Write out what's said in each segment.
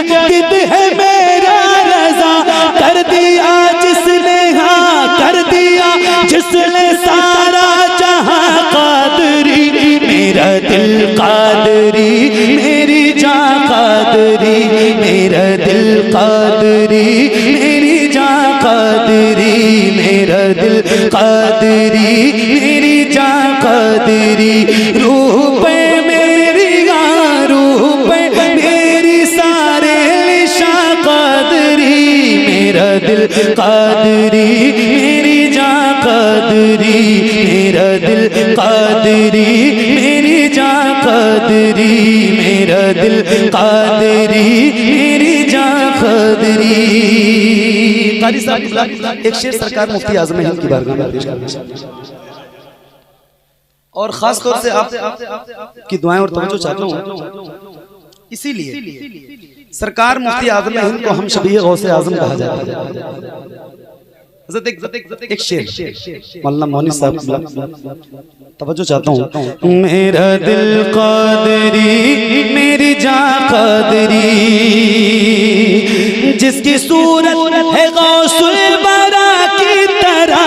मुअक्किद है मेरा रज़ा, कर दिया जिसने हाँ कर दिया जिसने सारा जहां कादरी, मेरा दिल कादरी मेरी जान कादरी, मेरा दिल कादरी मेरी जान कादरी, मेरा दिल कादरी मेरी जान कादरी, रूह पे मेरी रूह पे मेरी सारे निशान कादरी, मेरा दिल कादरी मेरी जान कादरी, मेरा दिल कादरी मेरी जान कादरी, मेरा दिल कादरी मेरी जान कादरी। कारी साहब एक शेर सरकार मुफ्ती आज़म हिंद की बारगाह में पेश करना और खास तौर से आप की दुआएं और तवज्जो चाहता हूं, इसीलिए सरकार मुफ्ती आज़म हिंद को हम शबीह गौसे आज़म कहा जाता है। एक शेर मौलाना मौनी साहब तवज्जो चाहता हूँ। मेरा दिल कादरी मेरी जान कादरी, जिसकी सूरत है गौसुल बरा की तरह,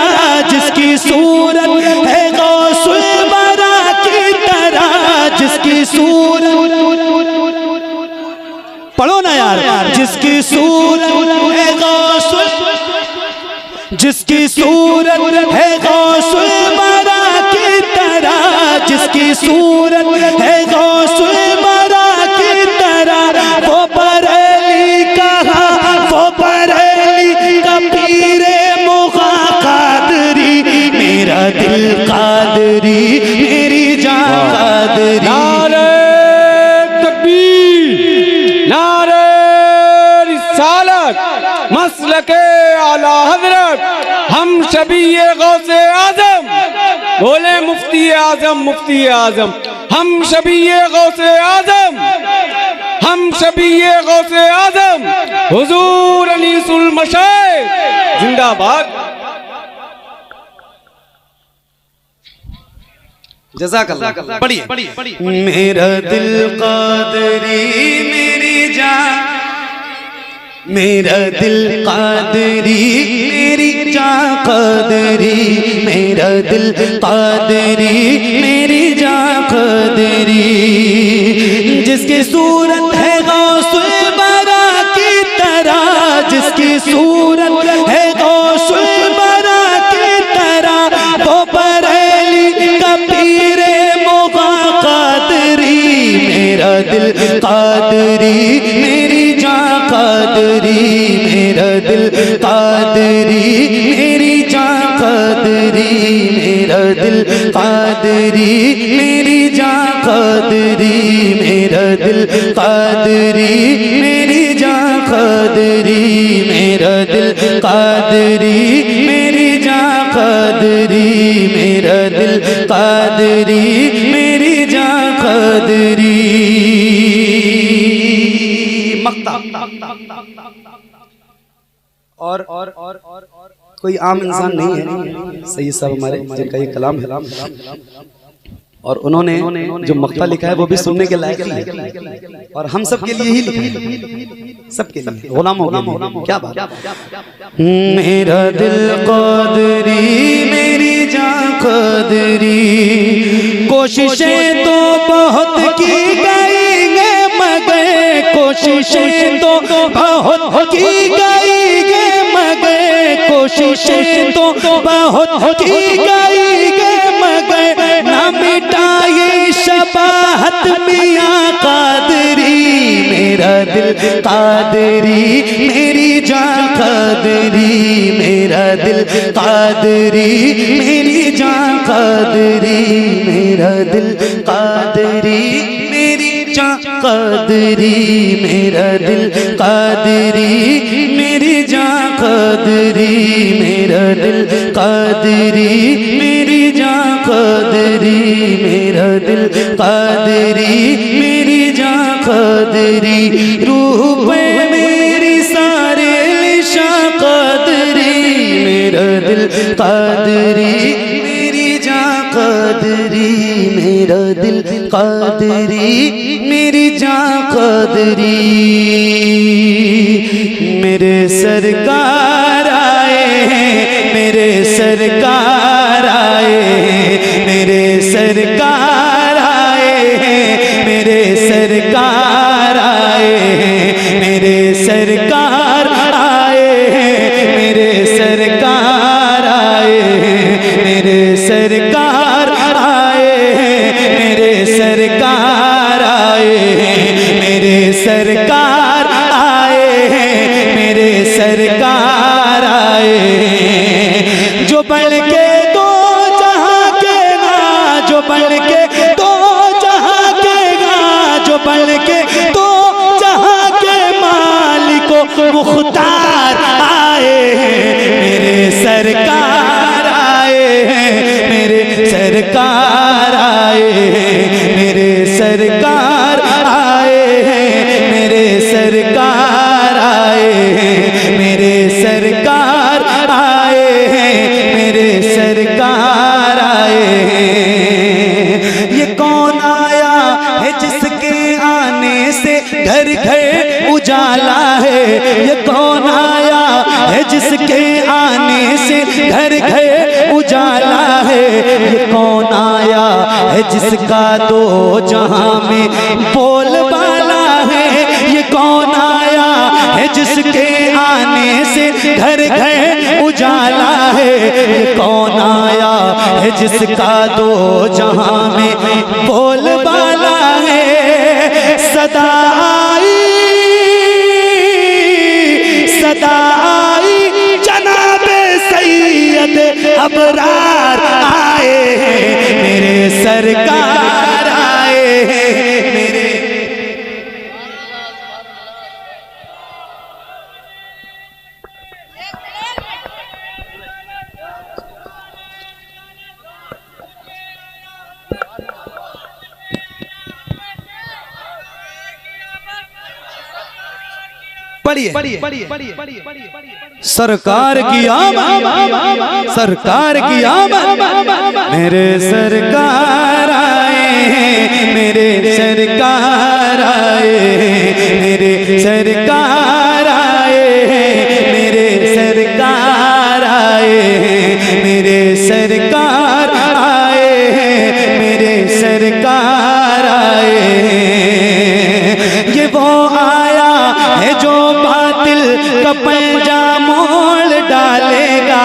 जिसकी सूरत है गौसुल बरा की तरह, जिसकी सूरत पढ़ो ना यार, जिसकी सूरत है गौसुल, जिसकी सूरत है गौसुल बरा की तरह, जिसकी सूरत है गौसुल बरा की तरह, वो बरेली कहा वो बरेली का पीरे मुगा कादरी, मेरा दिल कादरी मेरी जान कादरी। नारे तकबीर, नारे रिसालत, मसलके आला हज़रत, हम शबीए गौसे आज़म, बोले मुफ्ती आज़म मुफ्ती आज़म, हम शबीए गौसे आज़म, हम शबीए गौसे आज़म, हुजूर अनीसुल मशाइख जिंदाबाद। जज़ाकल्लाह। पढ़िए। मेरा दिल कादरी मेरी जान, मेरा दिल कादरी मेरी जान कादरी, मेरा दिल कादरी मेरी जान कादरी, जिसकी सूरत है गौसुल बरा की तरह, जिसकी सूरत है गौसुल बरा की तरह, वो बरेली का पीरे मुगा कादरी, मेरा दिल कादरी मेरी जान कादरी, मेरा दिल कादरी मेरी जान कादरी, मेरा दिल कादरी मेरी जान कादरी, मेरा दिल कादरी मेरी जान कादरी, मेरा दिल कादरी मेरी जान कादरी, मेरा दिल कादरी मेरी जान कादरी। और कोई आम इंसान नहीं है, सैयद साहब हमारे जिनका ये कलाम है और उन्होंने जो मक्ता लिखा है वो भी सुनने के लायक है और हम सब के लिए ही लिखा है, सबके लिए गुलामों के लिए। क्या बात। मेरा दिल कादरी मेरी जान कादरी, कोशिशें तो बहुत की गई मगर, कोशिशें तो बहुत की गई मगर, कोशिशें तो बहुत की गई मगर, ना मिटाए शबाहत मियां कादरी, मेरा दिल कादरी मेरी जान कादरी, मेरा दिल कादरी मेरी जान कादरी, मेरा दिल कादरी मेरी जान कादरी, मेरा दिल कादरी मेरी जान कादरी, मेरा दिल कादरी मेरी जान कादरी, मेरा दिल कादरी मेरी जान कादरी, रूह पे मेरी सारे निशान कादरी, मेरा दिल कादरी मेरी जान कादरी, मेरा दिल कादरी मेरी जान कादरी। मेरे सरकार आए हैं, मेरे सरकार आए हैं, मेरे सरकार आए हैं, मेरे सरकार आए हैं, मेरे सरकार आए हैं, मेरे सरकार आए हैं, मेरे सरकार आए हैं, मेरे सरकार आए हैं, मेरे सरकार आए हैं, मेरे सरकार आए हैं। जो बढ़ के दो जहां के गा, जो बढ़ के दो जहां के गा, जो बढ़ के दो जहां के मालिको मुख्तार आए हैं, मेरे सरकार आए हैं, मेरे सरकार आए हैं, मेरे सरकार आए हैं, मेरे सरकार आए हैं, मेरे सरकार आए हैं, मेरे सरकार आए हैं। ये कौन आया है जिसके आने से घर घर उजाला है, ये कौन आया है जिसके आने से घर घर उजाला है, ये कौन आया है जिसका दो जहां में बोलबाला है, ये कौन आया है जिसके आने से घर घर उजाला है, ये कौन आया है जिसका दो जहां में बोलबाला है। सदा आई, सदा आई जनाबे सैयद अबरार आए हैं, मेरे सरकार आए हैं, मेरे सरकार की आमद, सरकार की आमद, मेरे सरकार आए हैं, मेरे सरकार आए हैं, मेरे सरकार आए हैं, मेरे सरकार आए हैं, मेरे सरकार आए हैं, मेरे सरकार आए हैं। ये वो आया है जो बातिल का पंजा मोड़ डालेगा,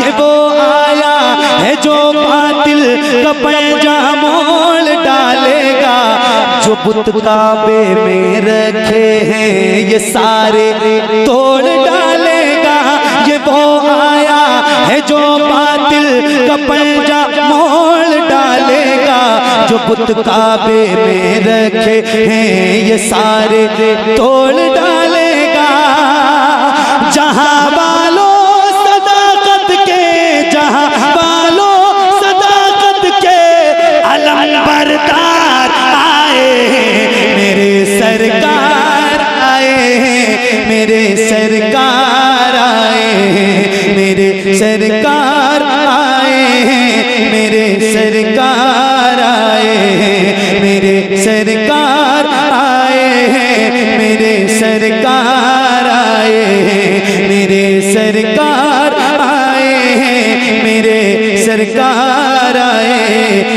ये वो आया है जो बातिल का पंजा मोड़ डालेगा, जो बुत काबे में रखे हैं ये सारे तोड़ डालेगा, ये वो आया है जो बातिल का पंजा मोड़ डालेगा, जो बुत काबे में रखे हैं ये सारे तोड़ डालेगा। जहां वालों सदाकत के, जहां वालों सदाकत के अलम बरदार आए हैं, मेरे सरकार आए हैं, मेरे सरकार आए हैं, मेरे सरकार आए हैं, मेरे सरकार आए हैं, मेरे सरकार आए हैं, मेरे सरकार आए हैं, मेरे सरकार आए हैं, मेरे सरकार आए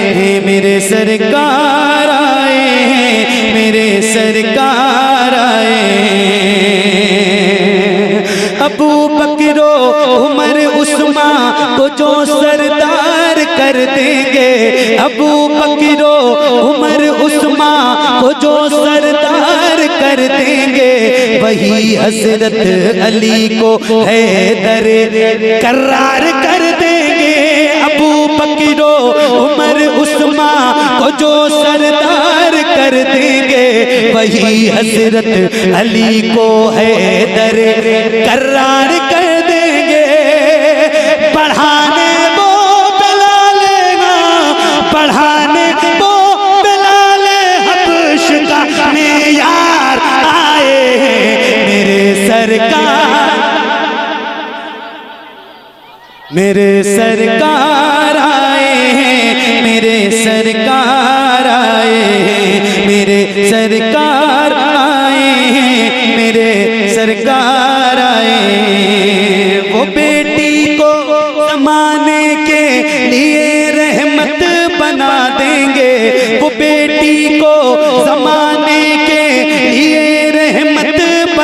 हैं, मेरे सरकार आए हैं, मेरे सरकार आए हैं। अबू बकरो उमर उस्मान को जो सरदार कर देंगे, अबू बकरो उमर उस्मान को जो सरदार कर देंगे, वही हजरत अली को हैदर करार कर देंगे। अबू बकरो उमर उस्मान को जो सरदार कर देंगे, वही हजरत अली को हैदर करार कर देंगे। बढ़ाने वो बिलाले ना, बढ़ाने वो बिलाले हबश का मेयार आए हैं, मेरे सरकार, मेरे सरकार आए हैं, मेरे सरकार आए हैं, मेरे सरकार आए हैं, मेरे सरकार आए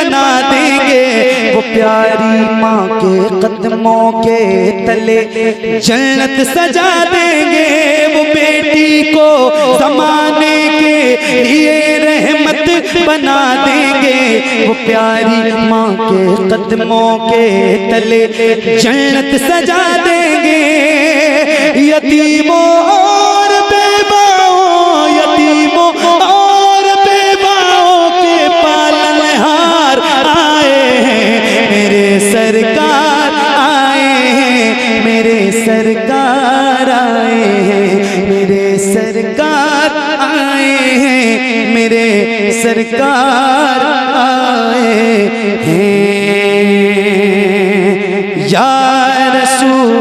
बना देंगे। वो प्यारी माँ के कदमों के तले जन्नत सजा देंगे। वो बेटी को ज़माने के लिए रहमत बना देंगे। वो प्यारी माँ के कदमों के तले जन्नत सजा देंगे। यतीमों और बेवाओं, यतीमों और बेवाओं के पालनहार आए हैं मेरे सरकार, आए हैं मेरे सरकार, आए हैं मेरे सरकार, आए हैं मेरे सरकार, आए हैं या रसूल।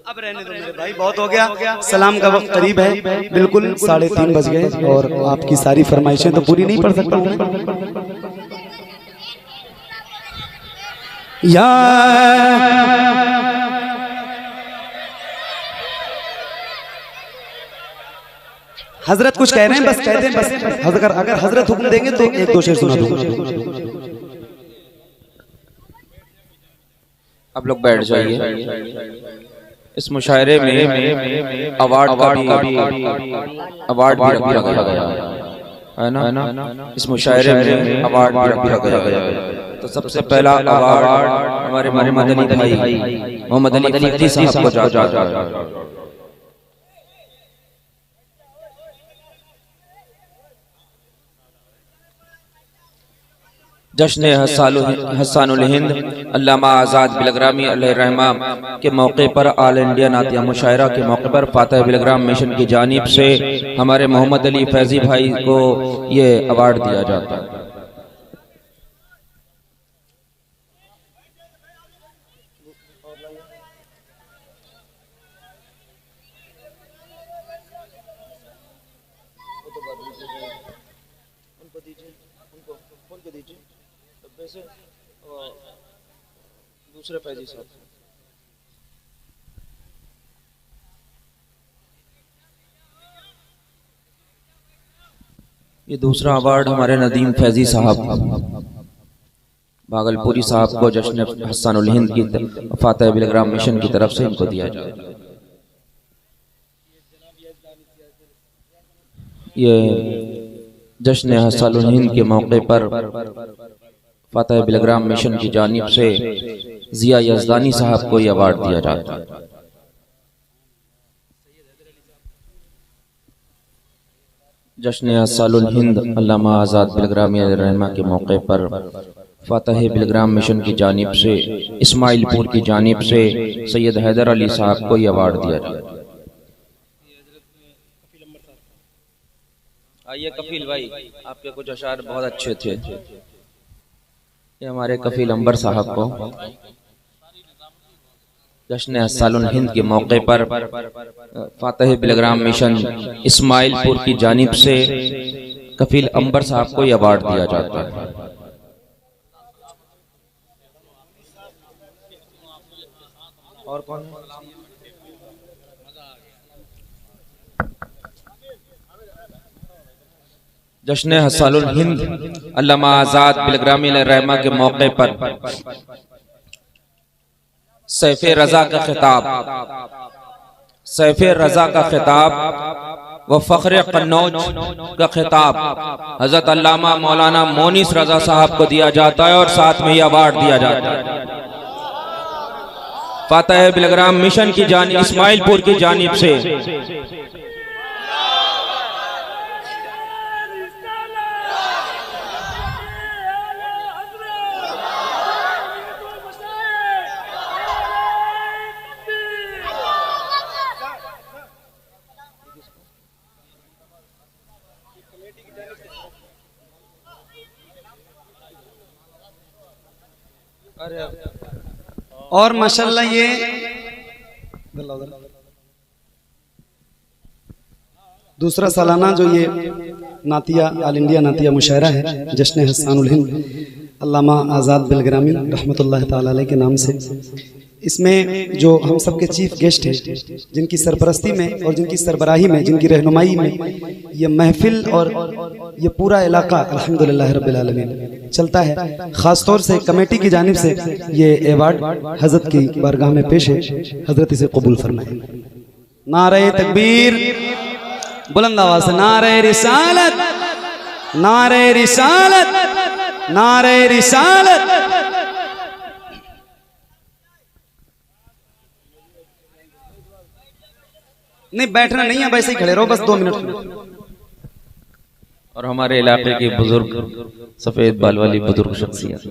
अब रहने दो मेरे भाई, बहुत हो गया। सलाम का वक्त करीब है, बिल्कुल 3:30 बज गए और आपकी सारी फरमाइशें तो पूरी नहीं पढ़ सकता। या हजरत कुछ कह रहे हैं, बस कह दें बस। अगर हजरत हुक्म देंगे तो एक दो शेर सुना दूंगा। आप लोग बैठ जाइए। इस मुशायरे में अवार्ड का भी रखा गया है ना। इस मुशायरे में अवार्ड भी रखा गया है। तो सबसे पहला अवार्ड हमारे मोहम्मद अली भाई मोहम्मद अली फैजी साहब को जाता है। जश्न हसानुल हिंद अल्लामा आज़ाद बिलग्रामी अलैहिर्रहमा के मौके पर ऑल इंडिया नातिया मुशायरा के मौके पर फातह बिलग्राम मिशन की जानिब से हमारे मोहम्मद अली फैजी भाई को ये अवार्ड दिया जाता है। दूसरे फैजी साहब ये दूसरा अवार्ड हमारे नदीम फैजी साहब भागलपुरी साहब को जश्न हसानुल हिंद की फातह बिलग्राम मिशन की तरफ से इनको दिया जाए। ये जश्न हसानुल हिंद के मौके पर फातह बिलग्राम मिशन की जानिब से जिया यज़दानी साहब को यह अवार्ड दिया जाता है। जश्न हसानुल हिंद अल्लामा आज़ाद बिलग्रामी अलैहिर्रहमा के मौके पर फातह बिलग्राम मिशन की जानिब से इस्माइलपुर की जानिब से सैयद हैदर अली साहब को यह अवार्ड दिया जाता है। आइए कफील भाई, आपके कुछ अशार बहुत अच्छे थे। ये हमारे कफील अंबर साहब को जश्न हसानुल हिंद के मौके पर फातह बिलग्राम मिशन इस्माइलपुर की जानिब से कफील अंबर साहब को यह अवार्ड दिया जाता है। और कौन? जश्न हसानुल हिंद अल्लामा आज़ाद बिलग्रामी अलैहिर्रहमा के मौके पर सैफ़े रज़ा का खिताब, सैफ़े रज़ा का खिताब व फ़ख्र कन्नौज का खिताब हज़रत अल्लामा मौलाना मोनिस रज़ा साहब को दिया जाता है और साथ में यह अवार्ड दिया जाता है। फातह बिलग्राम मिशन की जानिब इस्माइलपुर की जानिब से और माशाल्लाह ये दूसरा सालाना जो ये नातिया ऑल इंडिया नातिया मुशायरा है जश्न हसानुल हिंद अल्लामा आज़ाद बिलग्रामी रहमतुल्लाह ताला अलैह के नाम से इसमें जो हम सबके चीफ गेस्ट हैं, जिनकी सरपरस्ती में और जिनकी सरबराही में, जिनकी रहनुमाई में ये महफिल और ये पूरा इलाका अल्हम्दुलिल्लाह रब्बिल आलमीन चलता है। ख़ास तौर से कमेटी की जानिब से ये अवार्ड हज़रत की बारगाह में पेश है। हज़रत इसे कबूल फरमाएं। नारे तकबीर, बुलंद आवाज़ से नारे रिसालत, नारे रिसालत, नारे रिसालत। नहीं बैठना नहीं है, वैसे ही खड़े रहो, बस 2 मिनट। और हमारे इलाके के बुजुर्ग सफेद बाल वाली बुजुर्ग शख्सियत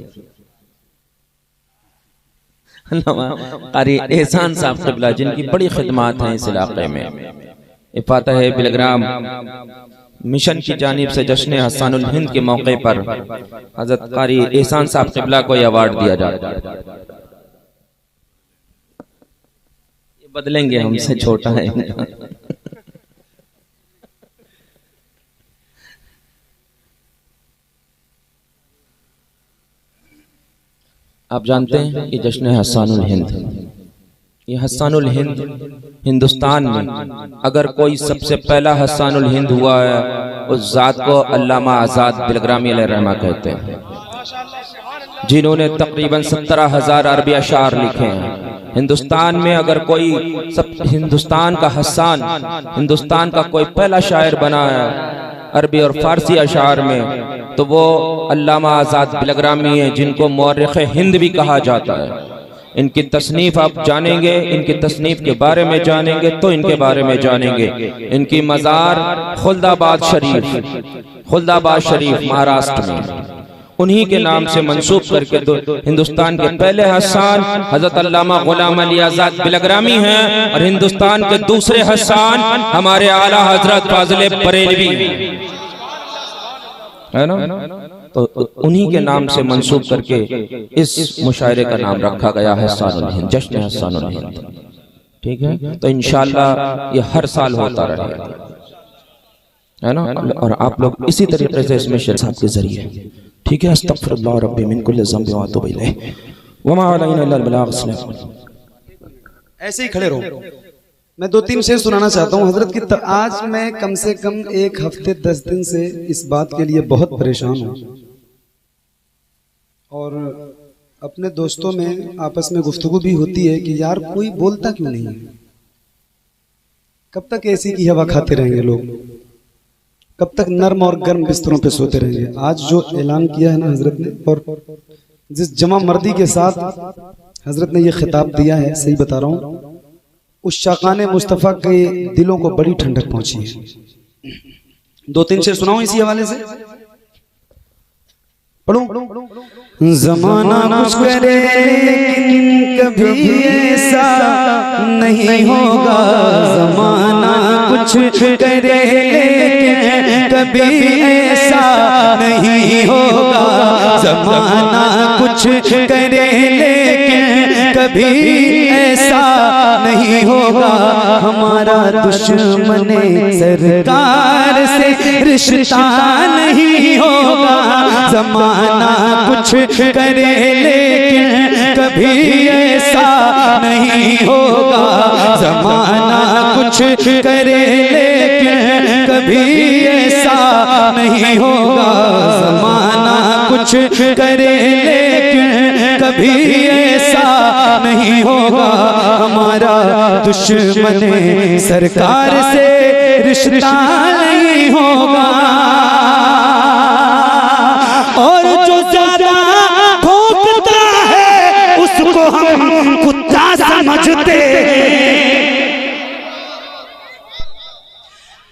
कारी एहसान साहब क़िबला, जिनकी बड़ी खिदमत हैं इस इलाके में। इफाता है बिलग्राम मिशन की जानिब से जश्न हसानुल हिंद के मौके पर हजरत कारी एहसान साहब क़िबला को अवार्ड दिया जाता है। ये बदलेंगे, हमसे छोटा है। आप जानते हैं ये जश्न हसानुल हिंद, ये हसानुल हिंद हिंदुस्तान में अगर कोई सबसे पहला हसानुल हिंद हुआ है, उस जात को अल्लामा आज़ाद बिलग्रामी अलैहिर्रहमा कहते हैं, जिन्होंने तकरीबन 17,000 अरबी अशार लिखे हैं। हिंदुस्तान में अगर कोई हिंदुस्तान का हसान, हिंदुस्तान का कोई पहला शायर बना है अरबी और फारसी अशार में, तो वो अल्लामा आज़ाद बिलग्रामी है, जिनको मौरिख़ हिंद भी कहा जाता है। इनकी तसनीफ आप जानेंगे, इनकी तसनीफ के बारे में जानेंगे तो इनके बारे में जानेंगे। इनकी मज़ार खुल्दाबाद शरीफ महाराष्ट्र में, उन्हीं के नाम से मंसूब करके तो हिंदुस्तान के पहले हसान हजरत अल्लामा गुलाम अली आज़ाद बिलग्रामी हैं, और हिंदुस्तान के दूसरे हसान हमारे आला हजरत फाजिल बरेलवी है ना। तो उन्हीं के नाम से मंसूब करके इस मुशायरे का नाम रखा गया है हसानुल हिंद, जश्न हसानुल हिंद। ठीक है, तो इंशाअल्लाह ये हर साल होता रहेगा, है ना। और आप लोग इसी तरीके से इसमें शेर साहब के जरिए, ठीक है, अस्तगफिरुल्लाह रब्बी मिन कुल्लि ज़ंबि व अतूबु इलैह व मा अलैना इल्ला अल बलाग। ऐसे ही खड़े रहो। मैं 2-3 शेर सुनाना चाहता हूँ हजरत की। आज मैं कम से कम 1 हफ्ते 10 दिन से इस बात के लिए बहुत परेशान हूँ, और अपने दोस्तों में आपस में गुफ्तगू भी होती है कि यार कोई बोलता क्यों नहीं है, कब तक ऐसी की हवा खाते रहेंगे लोग, कब तक नर्म और गर्म बिस्तरों पे सोते रहेंगे। आज जो ऐलान किया है ना हजरत ने, और जिस जमा मर्दी के साथ हजरत ने ये खिताब दिया है, सही बता रहा हूँ, उस शाकाने मुस्तफ़ा के दिलों को बड़ी ठंडक पहुंची है। 2-3 शेर सुनाऊं इसी हवाले से, पढ़ूं। ज़माना कुछ करे लेकिन कभी ऐसा नहीं होगा, ज़माना कुछ करे लेकिन कभी ऐसा नहीं होगा, ज़माना कुछ करे लेकिन कभी ऐसा नहीं होगा, हमारा दुश्मन सरकार से रिश्ता नहीं होगा, ज़माना कुछ करे लेकिन कभी ऐसा नहीं होगा, ज़माना कुछ करे लेकिन कभी ऐसा नहीं होगा, ज़माना कुछ करे लेकिन कभी ऐसा नहीं होगा, हमारा दुश्मन सरकार से रिश्ता नहीं होगा। और जो ज्यादा भौंकता है उसको हम कुत्ता समझते,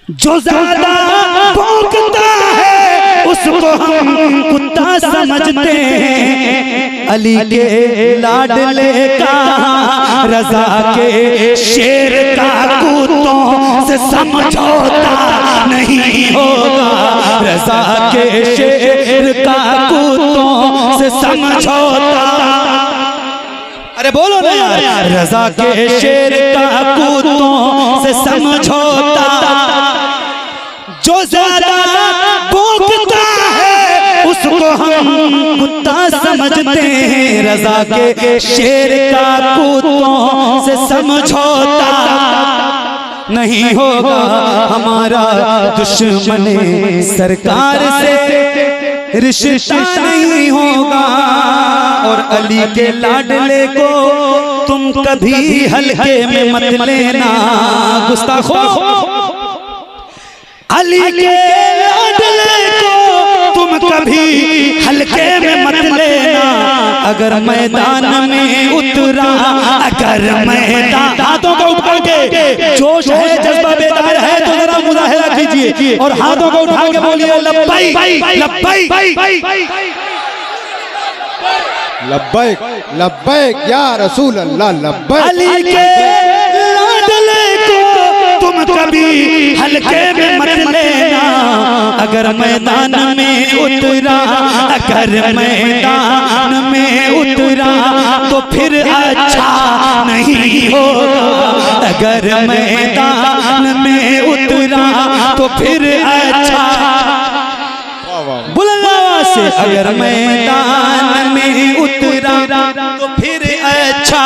जो ज्यादा भौंकता है उसको हम कुत्ता समझते हैं। अली के लाडले का रजा के शेर का कुत्तों से समझौता नहीं होगा, रजा के शेर का कुत्तों से समझौता, अरे बोलो ना यार, रजा के शेर का कुत्तों से समझौता, जो ज्यादा भौंकता है उसको हम कुत्ता समझते हैं, रजा के शेर का कुत्तों से समझौता नहीं होगा, हमारा दुश्मन सरकार से रिश्ता नहीं होगा। और अली के लाडले को तुम कभी हल्के में मत लेना गुस्ताखो, अली के लाडले को तुम कभी हल्के में मत लेना। अगर मैदान में उतरा, अगर मैदान, हाथों को उठा के, जोश है जज्बा बेदार है तो जरा मुजाहिरा कीजिए और हाथों को उठा के बोलिए लब्बैक लब्बैक लब्बैक लब्बैक या रसूल अल्लाह लब्बैक। अली के लाडले को तुम कभी हल्के में मत लेना। अगर मैदान में उतरा, अगर मैदान में उतरा तो फिर अच्छा नहीं होगा। अगर मैदान में उतरा तो फिर अच्छा, बुलंद से अगर मैदान में उतरा तो फिर अच्छा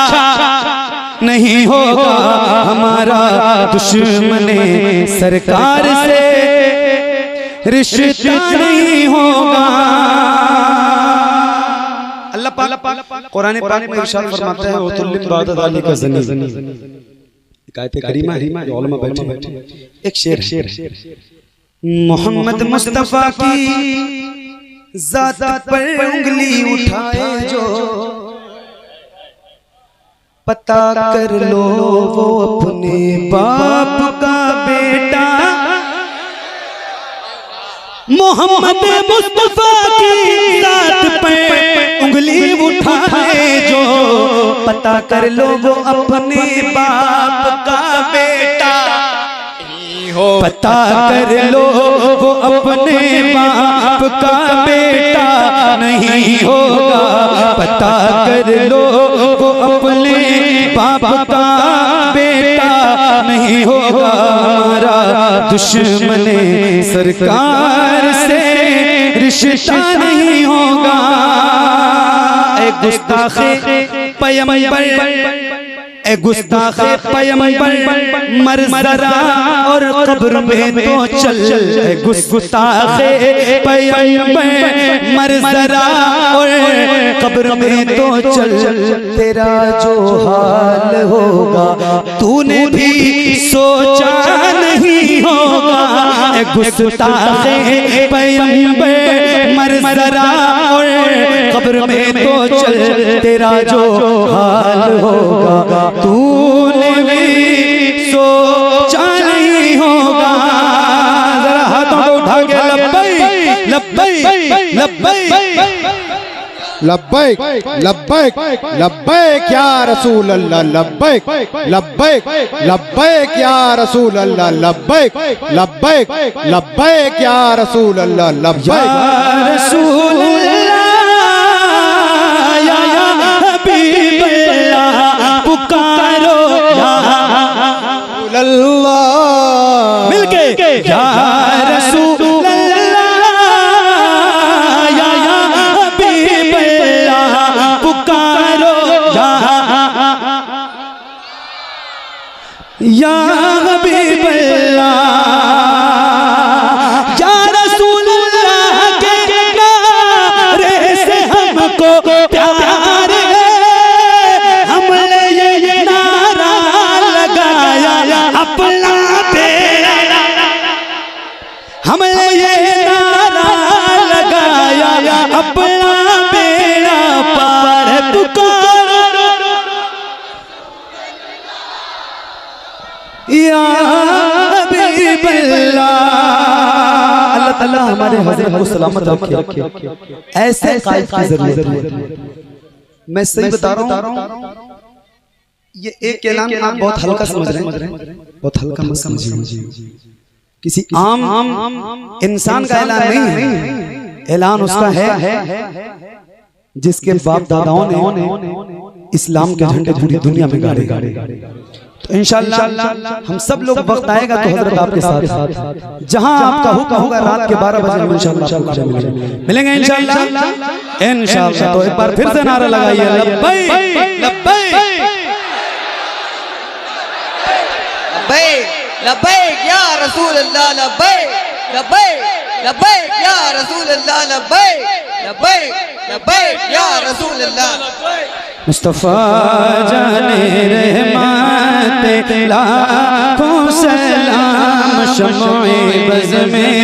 नहीं होगा, हमारा दुश्मन सरकार से रिश्ता नहीं होगा। अल्लाह पाक कुरान पाक में इरशाद फरमाता है वतुल्लिम बाद ज़ालिका ज़नी, आयत करीमा है, उलमा बैठे एक शेर, मोहम्मद मुस्तफा की जात पर उंगली उठाए जो पता कर लो वो अपने बाप का बेटा। मोहम्मद मुस्तफा की जात पर उंगली उठाए जो पता कर लो वो अपने बाप का बेटा। पता कर लो वो अपने बाप का बेटा नहीं होगा। पता कर लो वो अपने बाप का बेटा नहीं होगा, हमारा दुश्मन सरकार से रिश्ता नहीं होगा। एक गुस्ताखे पैगंबर, ए गुस्ताखे पैगंबर मर जरा और कब्र में तो चल। ए गुस्ताखे पैगंबर मर जरा और कब्र में तो चल। तेरा जो हाल होगा तूने भी सोचा नहीं होगा। ए गुस्ताखे पैगंबर मर जरा और कब्र में तो चल। तेरा जो हाल होगा तूने भी सोचा नहीं होगा। जरा हाथों को उठा के लब्बैक लब्बैक लब्बैक लब्बैक लब्बैक लब्बैक या रसूल अल्लाह लब्बैक लब्बैक लब्बैक या रसूल अल्लाह लब्बैक लब्बैक लब्बैक या रसूल अल्लाह लब्बैक रसूल पुकारो अल्लाह मिलके या रसूल अल्लाह या हबीब अल्लाह पुकारो या हबीब अल्लाह या रसूल अल्लाह के नारे से हमको प्यार हमने ये नारा लगाया अपना बेड़ा पार पुकारो या हबीब अल्लाह। अल्लाह ताला हमारे हज़रत को सलामत रखे। ऐसे कायद की जरूरत है। मैं सही बता रहा हूँ, ये एक ऐलान आप बहुत हल्का समझ रहे हैं, बहुत हल्का मत समझिए। किसी आम इंसान का ऐलान नहीं है, ऐलान उसका है जिसके बाप दादाओं ने इस्लाम के झंडे पूरी दुनिया में गाड़े। तो इंशाअल्लाह हम सब लोग वक्त आएगा तो हजरत आपके साथ जहां आपका हुक्म होगा रात के 12 बजे इंशाअल्लाह आपको मिलेंगे इंशाअल्लाह। तो एक बार फिर से नारा लगाइए लब्बैक लब्बैक लब्बैक लब्बैक या रसूल अल्लाह लब्बैक लब्बैक लब्बैक या रसूल अल्लाह लब्बैक लब्बैक लब्बैक या रसूल अल्लाह। मुस्तफा जाने रहमत लाखों सलाम शम्ए बज़ में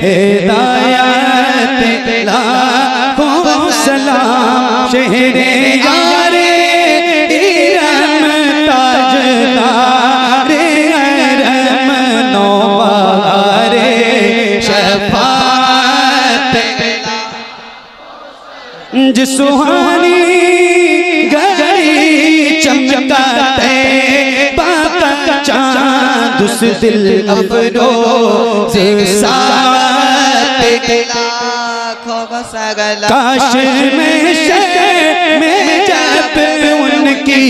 हिदायत लाखों सलाम शहरे यारे इरम ताजदारे अरम नौबारे शफाअत जिस सुहानी चमकाते बाका चाँद उस दिल अफरोज़ काश में जब उनकी